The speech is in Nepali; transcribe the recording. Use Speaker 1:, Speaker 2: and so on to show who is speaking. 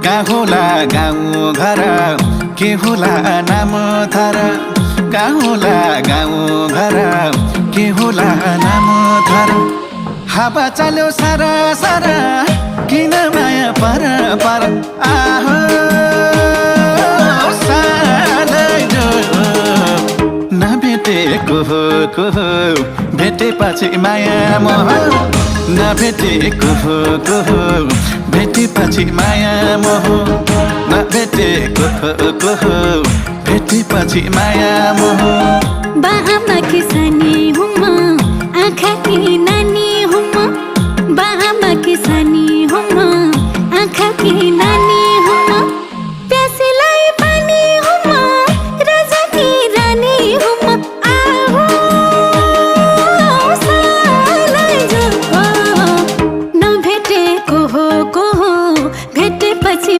Speaker 1: कहाँ होला गाउँ घर के होला नाम थर कहाँ होला गाउँ घर के होला नाम थर हावा चल्यो सारा सारा किन माया पर पर आहो सालै जो नभेटेको को भेटेपछि माया मोह नभेटेको को भेटेपछि माया मोह नभेटेको को भेटेपछि माया मोह
Speaker 2: बाआमा किसानी